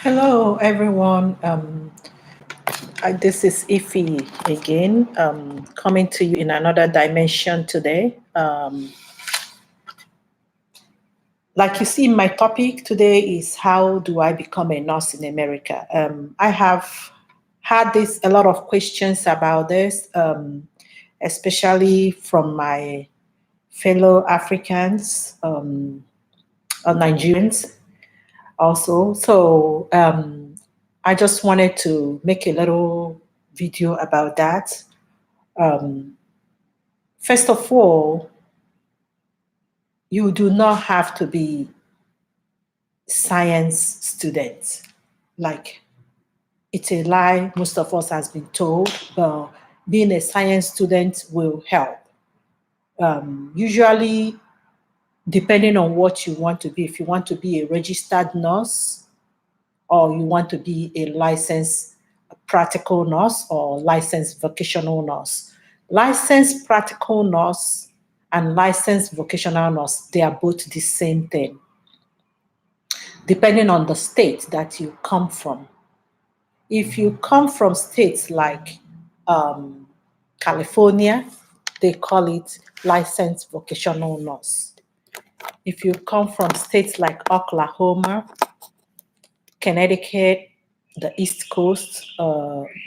Hello, everyone. This is Ify again, coming to you in another dimension today. Like you see, my topic today is how do I become a nurse in America? I have had a lot of questions about this, especially from my fellow Africans or Nigerians also. So I just wanted to make a little video about that. Um, First of all, you do not have to be science students. Like it's a lie most of us has been told, but being a science student will help. Usually, depending on what you want to be, if you want to be a registered nurse or you want to be a licensed practical nurse or licensed vocational nurse. Licensed practical nurse and licensed vocational nurse, they are both the same thing, depending on the state that you come from. If you come from states like um, California, they call it licensed vocational nurse. If you come from states like Oklahoma, Connecticut, the East Coast,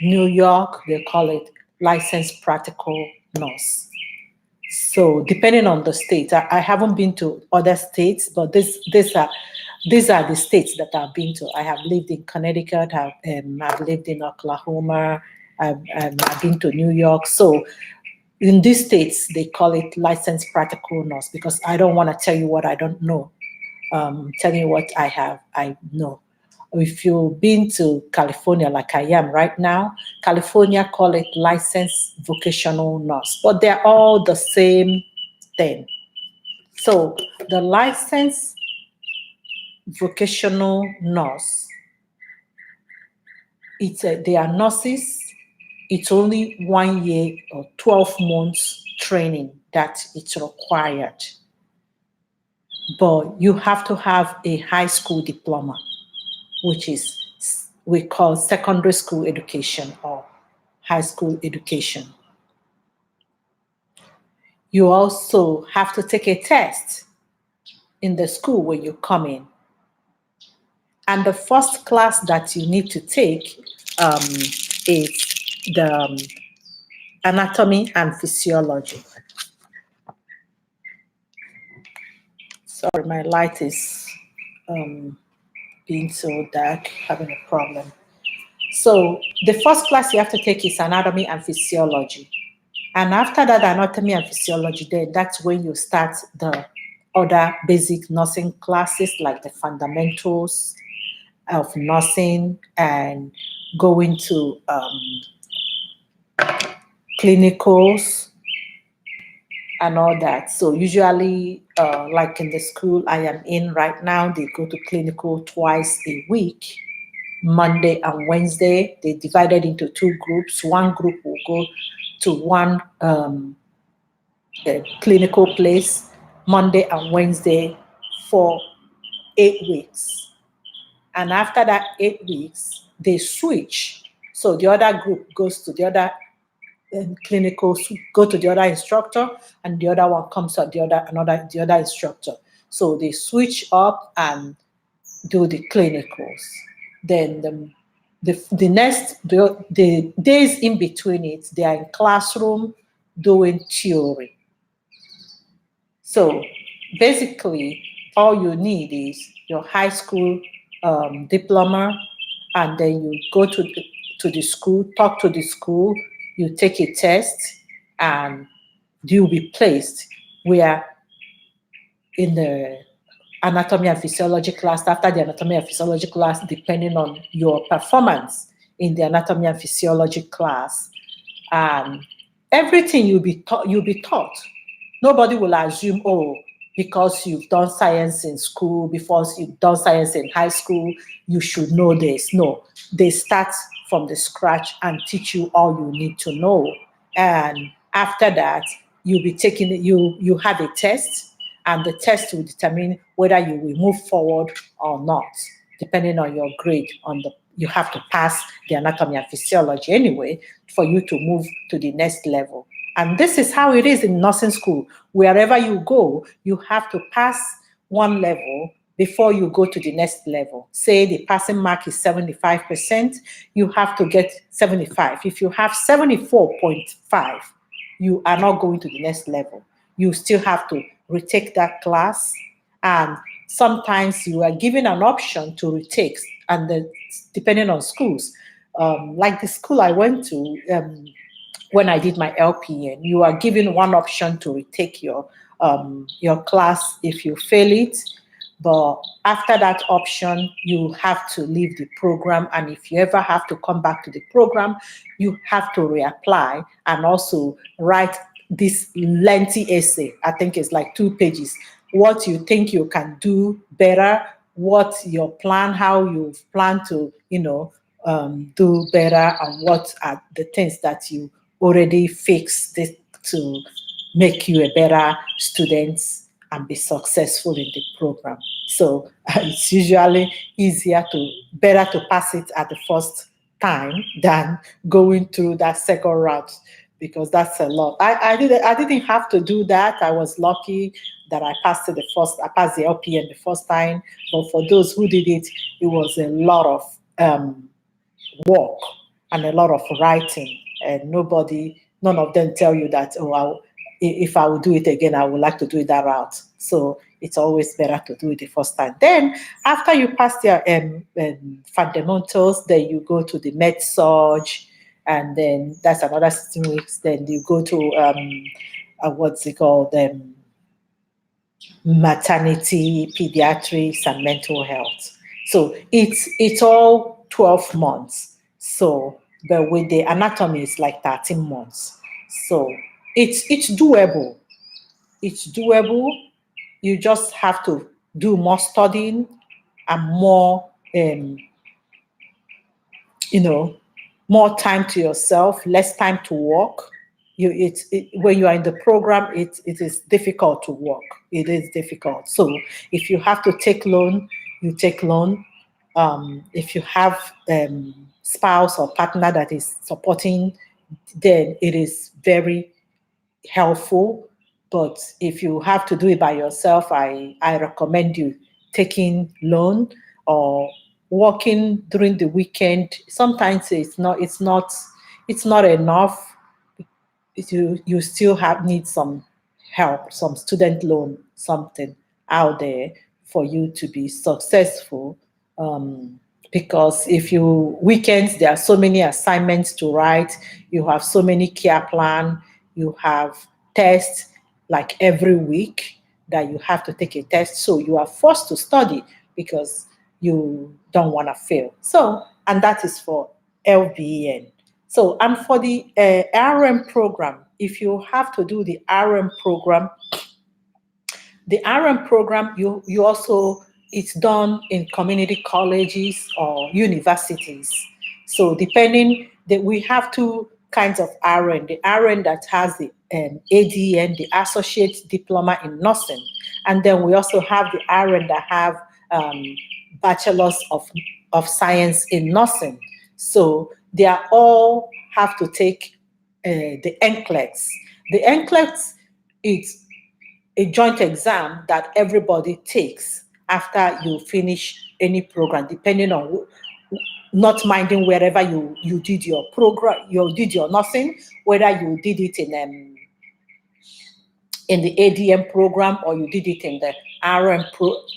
New York, they call it licensed practical nurse. So depending on the state, I haven't been to other states, but these are the states that I've been to. I have lived in Connecticut, I've lived in Oklahoma, I've been to New York. So in these states, they call it licensed practical nurse because I don't want to tell you what I don't know. Telling you what I know. If you've been to California, like I am right now, California call it licensed vocational nurse, but they're all the same thing. So the licensed vocational nurse, they are nurses. It's only 1 year or 12 months training that it's required, but you have to have a high school diploma, which is we call secondary school education or high school education. You also have to take a test in the school when you come in. And the first class that you need to take is the anatomy and physiology. Sorry, my light is being so dark, having a problem. So the first class you have to take is anatomy and physiology. And after that anatomy and physiology, then that's when you start the other basic nursing classes like the fundamentals of nursing and going to clinicals and all that. So usually, like in the school I am in right now, they go to clinical twice a week, Monday and Wednesday. They divided into two groups. One group will go to one clinical place Monday and Wednesday for 8 weeks. And after that 8 weeks, they switch. So the other group goes to the other clinical, go to the other instructor, and the other one comes to the other instructor. So they switch up and do the clinicals. Then the days in between it, they are in classroom doing theory. So basically, all you need is your high school diploma, and then you go to the school, talk to the school, you take a test, and you'll be placed where in the anatomy and physiology class. After the anatomy and physiology class, depending on your performance in the anatomy and physiology class, everything you'll be taught. Nobody will assume, oh, because you've done science in school, because you've done science in high school, you should know this. No, they start from the scratch and teach you all you need to know. And after that, you'll be taking you have a test, and the test will determine whether you will move forward or not. depending on your grade on the, you have to pass the anatomy and physiology anyway for you to move to the next level. And this is how it is in nursing school. Wherever you go, you have to pass one level before you go to the next level. Say the passing mark is 75%, you have to get 75. If you have 74.5, you are not going to the next level. You still have to retake that class, and sometimes you are given an option to retake, and then depending on schools, like the school I went to, when I did my LPN, you are given one option to retake your class if you fail it. But after that option, you have to leave the program. And if you ever have to come back to the program, you have to reapply and also write this lengthy essay. I think it's like 2 pages. What you think you can do better, what your plan, how you plan to, do better, and what are the things that you already fixed to make you a better student and be successful in the program. So it's usually better to pass it at the first time than going through that second route, because that's a lot. I didn't have to do that. I was lucky that I passed the LPN the first time. But for those who did it, it was a lot of work and a lot of writing, and none of them tell you that, if I would do it again, I would like to do it that route. So it's always better to do it the first time. Then after you pass your fundamentals, then you go to the med-surg, and then that's another 16 weeks. Then you go to what's it called? Maternity, pediatrics, and mental health. So it's all 12 months. So, but with the anatomy, it's like 13 months. So it's doable. It's doable. You just have to do more studying and more, more time to yourself, less time to work. When you are in the program, it is difficult to work. It is difficult. So if you have to take loan, you take loan. If you have spouse or partner that is supporting, then it is very helpful. But if you have to do it by yourself, I recommend you taking loan or working during the weekend. Sometimes it's not enough. You still need some help, some student loan, something out there for you to be successful. Because if you weekends, there are so many assignments to write, you have so many care plan, you have tests like every week that you have to take a test. So you are forced to study because you don't want to fail. So, and that is for LVN. So, and for the RM program, if you have to do the RM program, you also, it's done in community colleges or universities. So depending, we have two kinds of RN. The RN that has the ADN, the Associate Diploma in Nursing, and then we also have the RN that have Bachelors of Science in Nursing. So they are all have to take the NCLEX. The NCLEX is a joint exam that everybody takes after you finish any program, depending on not minding wherever you did your program, you did your nursing, whether you did it in the ADM program or you did it in the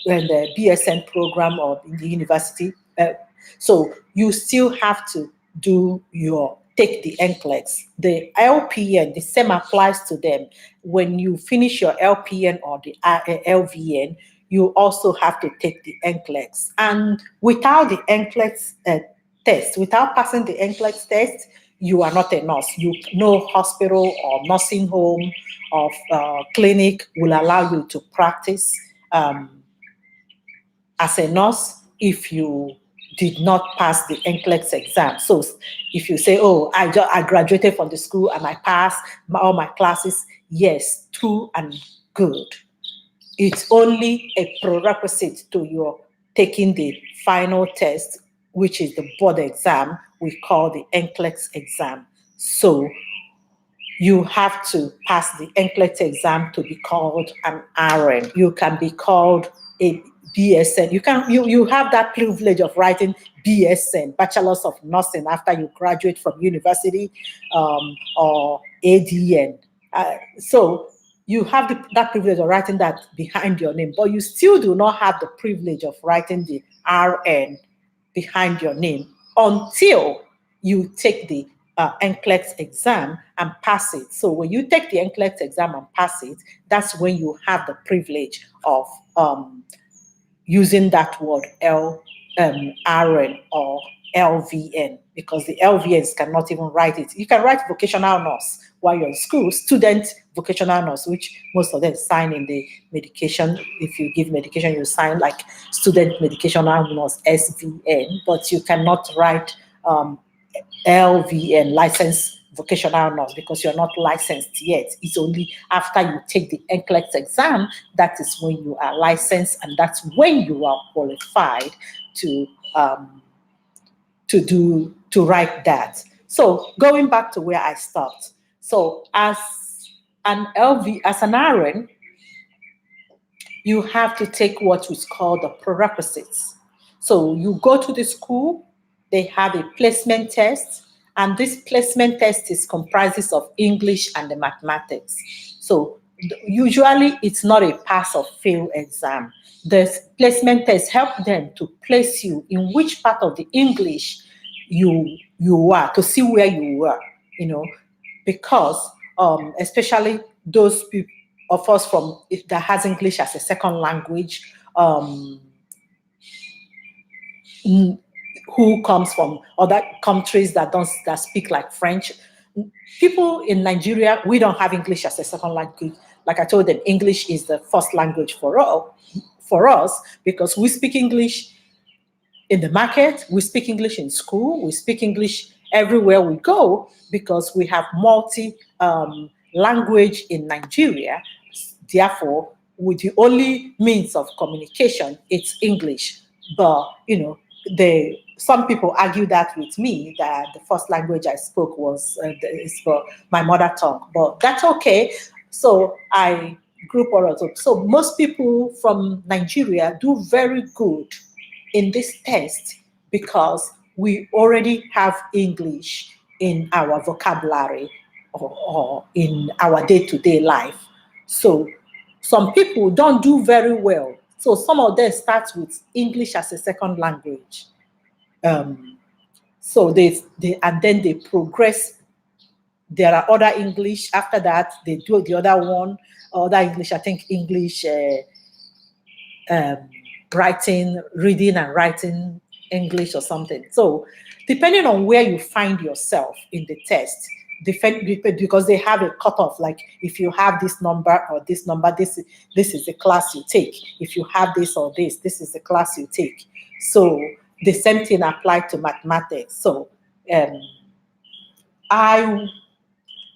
in the BSN program or in the university. So you still have to take the NCLEX. The LPN, the same applies to them. When you finish your LPN or the LVN, you also have to take the NCLEX. And without the NCLEX test, without passing the NCLEX test, you are not a nurse. No hospital or nursing home or clinic will allow you to practice as a nurse if you did not pass the NCLEX exam. So if you say, oh, I graduated from the school and I passed all my classes, yes, true and good. It's only a prerequisite to your taking the final test, which is the board exam, we call the NCLEX exam. So you have to pass the NCLEX exam to be called an RN. You can be called a BSN. You have that privilege of writing BSN, Bachelor's of Nursing, after you graduate from university, or ADN. So you have that privilege of writing that behind your name, but you still do not have the privilege of writing the RN behind your name until you take the NCLEX exam and pass it. So when you take the NCLEX exam and pass it, that's when you have the privilege of using that word RN or LVN, because the LVNs cannot even write it. You can write vocational nurse while you're in school, student vocational nurse, which most of them sign in the medication. If you give medication, you sign like student medicational nurse, SVN, but you cannot write LVN, licensed vocational nurse, because you're not licensed yet. It's only after you take the NCLEX exam that is when you are licensed, and that's when you are qualified to write that. So going back to where I stopped. So as an RN, you have to take what is called the prerequisites. So you go to the school, they have a placement test, and this placement test comprises of English and the mathematics. So usually it's not a pass or fail exam. The placement test helps them to place you in which part of the English you are, to see where you are, because especially those people of us that has English as a second language, who comes from other countries that speak like French. People in Nigeria, we don't have English as a second language. Like I told them, English is the first language for us, because we speak English in the market, we speak English in school, we speak English everywhere we go, because we have multi language in Nigeria. Therefore, with the only means of communication, it's English. But some people argue that with me, that the first language I spoke is for my mother tongue, but that's okay. So I group all of them. So most people from Nigeria do very good in this test because we already have English in our vocabulary or in our day-to-day life. So some people don't do very well. So some of them start with English as a second language. So and then they progress. There are other English. After that, they do the other one, other English. I think English writing, reading and writing English or something. So depending on where you find yourself in the test, because they have a cutoff, like if you have this number or this number, this is the class you take. If you have this or this is the class you take. So the same thing applied to mathematics. So I,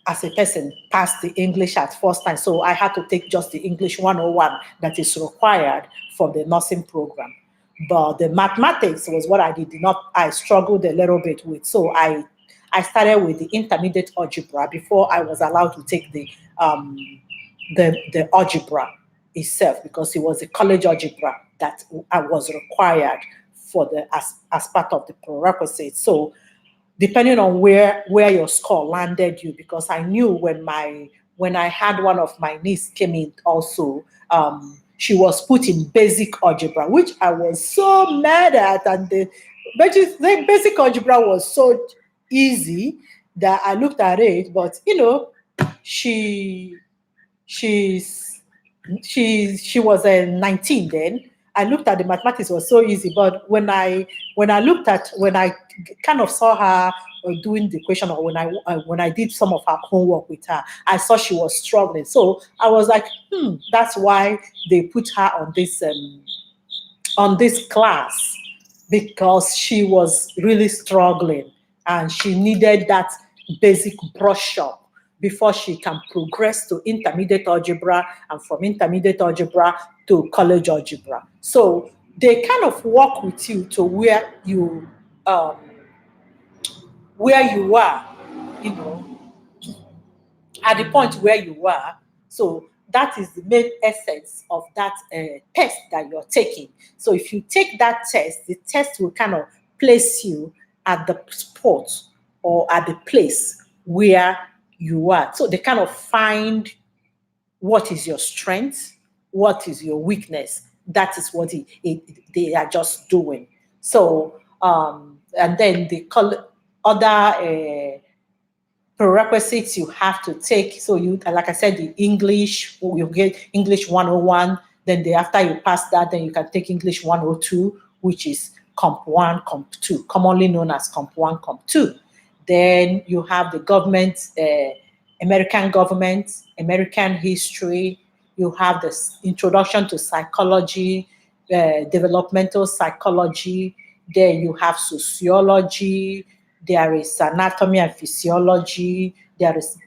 as a person, passed the English at first time. So I had to take just the English 101 that is required for the nursing program. But the mathematics was what I struggled a little bit with. So I started with the intermediate algebra before I was allowed to take the algebra itself, because it was a college algebra that I was required for as part of the prerequisite. So depending on where your score landed you, because I knew when I had one of my niece came in also, she was put in basic algebra, which I was so mad at, and the basic algebra was so easy that I looked at it, but she was 19 then. I looked at the mathematics, was so easy, but when I kind of saw her doing the question, or when I did some of her homework with her, I saw she was struggling. So I was like, that's why they put her on this class, because she was really struggling and she needed that basic brush up before she can progress to intermediate algebra, and from intermediate algebra to college algebra. So they kind of walk with you to um, where you are, you know, at the point where you are. So that is the main essence of that test that you're taking. So if you take that test, the test will kind of place you at the spot or at the place where you are. So they kind of find what is your strength, what is your weakness. That is what they are just doing. So and then they call other prerequisites you have to take. So you, like I said, the English, you get English 101. Then after you pass that, then you can take English 102, which is Comp 1, Comp 2, commonly known as Comp 1, Comp 2. Then you have the government, American government, American history. You have the introduction to psychology, developmental psychology. Then you have sociology. There is anatomy and physiology. There is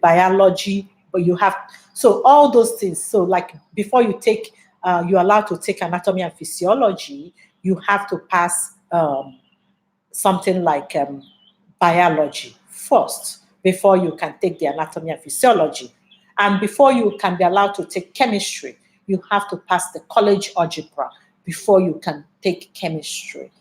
biology. But you have, so all those things. So like before you take, you're allowed to take anatomy and physiology, you have to pass something like biology first before you can take the anatomy and physiology. And before you can be allowed to take chemistry, you have to pass the college algebra before you can take chemistry.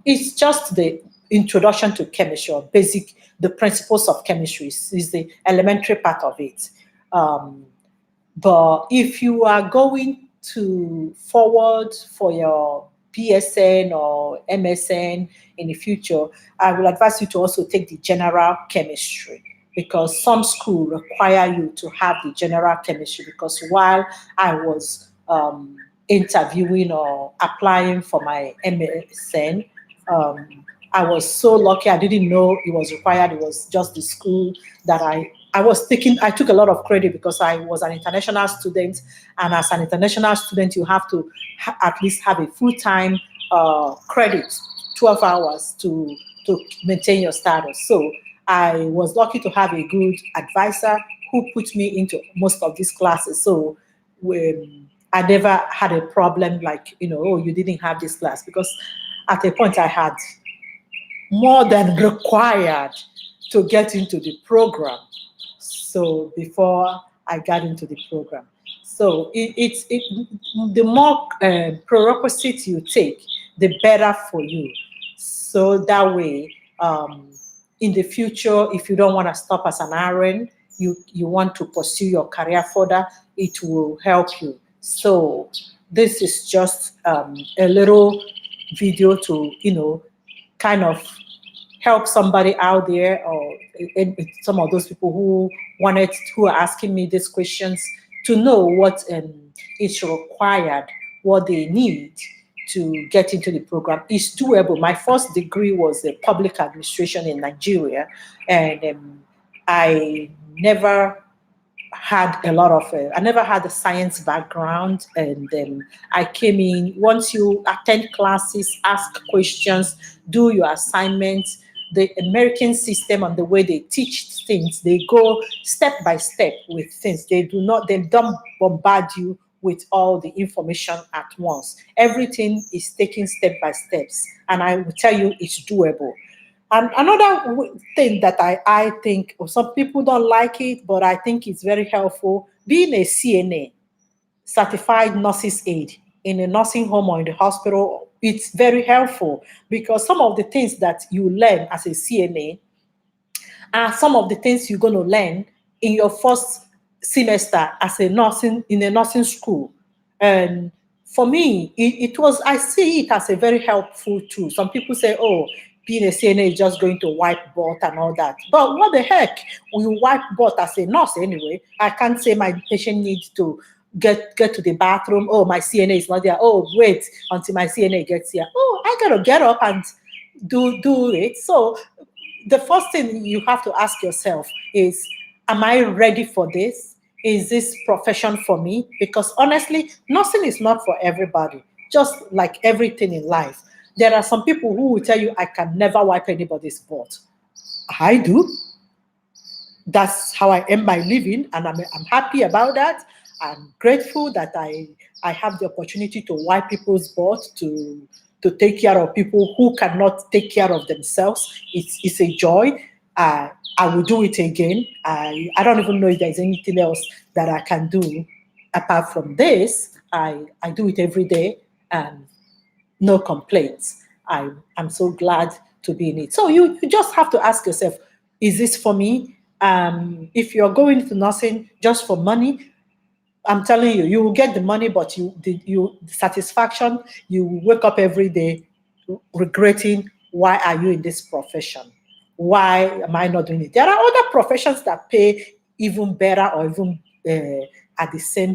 It's just the introduction to chemistry or basic, the principles of chemistry is the elementary part of it. But if you are going to forward for your BSN or MSN in the future, I will advise you to also take the general chemistry because some school require you to have the general chemistry because while I was interviewing or applying for my MSN, I was so lucky. I didn't know it was required. It was just the school that I was taking. I took a lot of credit because I was an international student, and as an international student, you have to at least have a full-time credit, 12 hours to maintain your status. So I was lucky to have a good advisor who put me into most of these classes. So I never had a problem like, oh, you didn't have this class because at a point I had more than required to get into the program. So before I got into the program. So the more prerequisites you take, the better for you. So that way, in the future, if you don't want to stop as an RN, you want to pursue your career further, it will help you. So this is just a little video to, kind of help somebody out there or some of those people who are asking me these questions to know what is required, what they need to get into the program. It's doable. My first degree was public administration in Nigeria, and I never had I never had a science background, and I came in. Once you attend classes, ask questions, do your assignments, the American system and the way they teach things, they go step by step with things. They don't bombard you with all the information at once. Everything is taken step by steps, and I will tell you it's doable. And another thing that I think some people don't like it, but I think it's very helpful, being a CNA, certified nurse's aide in a nursing home or in the hospital, it's very helpful because some of the things that you learn as a CNA are some of the things you're going to learn in your first semester as a nursing in a nursing school. And for me, it was, I see it as a very helpful tool. Some people say, oh, being a CNA is just going to wipe butt and all that. But what the heck? We wipe butt as a nurse anyway. I can't say my patient needs to get to the bathroom. Oh, my CNA is not there. Oh, wait until my CNA gets here. Oh, I gotta get up and do it. So the first thing you have to ask yourself is, am I ready for this? Is this profession for me? Because honestly, nursing is not for everybody. Just like everything in life, there are some people who will tell you, I can never wipe anybody's butt. I do. That's how I earn my living, and I'm happy about that. I'm grateful that I have the opportunity to wipe people's butt, to take care of people who cannot take care of themselves. It's a joy. I will do it again. I don't even know if there's anything else that I can do apart from this. I do it every day and no complaints. I'm so glad to be in it. So you just have to ask yourself, is this for me? If you're going to nursing just for money, I'm telling you, you will get the money, but the satisfaction, you wake up every day regretting, why are you in this profession? Why am I not doing it? There are other professions that pay even better or even at the same,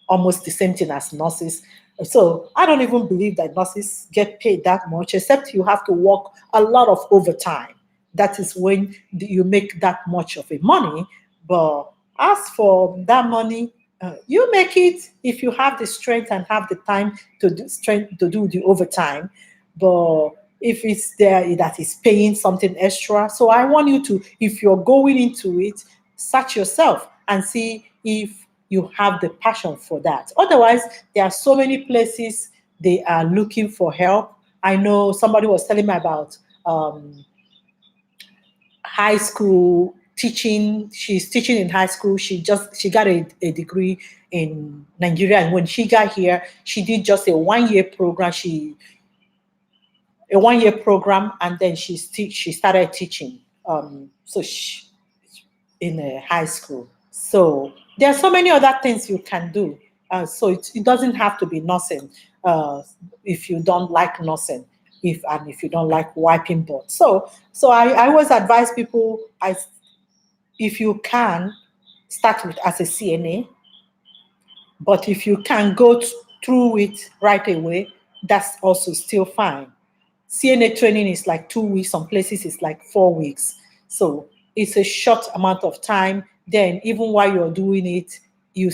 almost the same thing as nurses. So I don't even believe that nurses get paid that much, except you have to work a lot of overtime. That is when you make that much of a money. But as for that money, you make it if you have the strength and have the time to do strength to do the overtime. But if it's there that is paying something extra, so I want you to, if you're going into it, search yourself and see if you have the passion for that. Otherwise, there are so many places they are looking for help. I know somebody was telling me about high school teaching. She's teaching in high school. She got a degree in Nigeria, and when she got here, she did just a 1 year program. A 1 year program, and then she started teaching. So she in a high school. So there are so many other things you can do. So it doesn't have to be nursing if you don't like nursing, if you don't like wiping board. So I always advise people, if you can start with as a CNA, but if you can go through it right away, that's also still fine. CNA training is like 2 weeks, some places it's like 4 weeks. So it's a short amount of time. Then even while you're doing it, you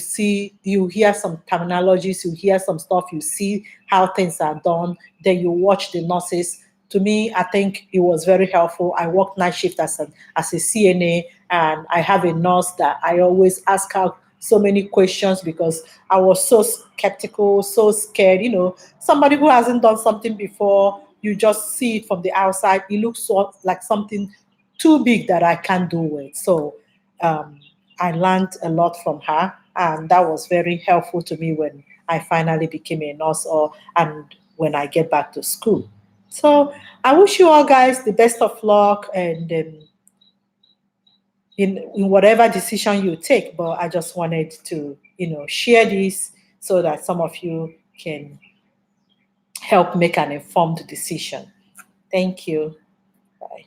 hear some terminologies, you hear some stuff, you see how things are done, then you watch the nurses. To me, I think it was very helpful. I worked night shift as a CNA, and I have a nurse that I always ask her so many questions because I was so skeptical, so scared. Somebody who hasn't done something before, you just see it from the outside. It looks like something too big that I can't do it. So I learned a lot from her, and that was very helpful to me when I finally became a nurse and when I get back to school. So I wish you all guys the best of luck and in whatever decision you take. But I just wanted to, share this so that some of you can help make an informed decision. Thank you. Bye.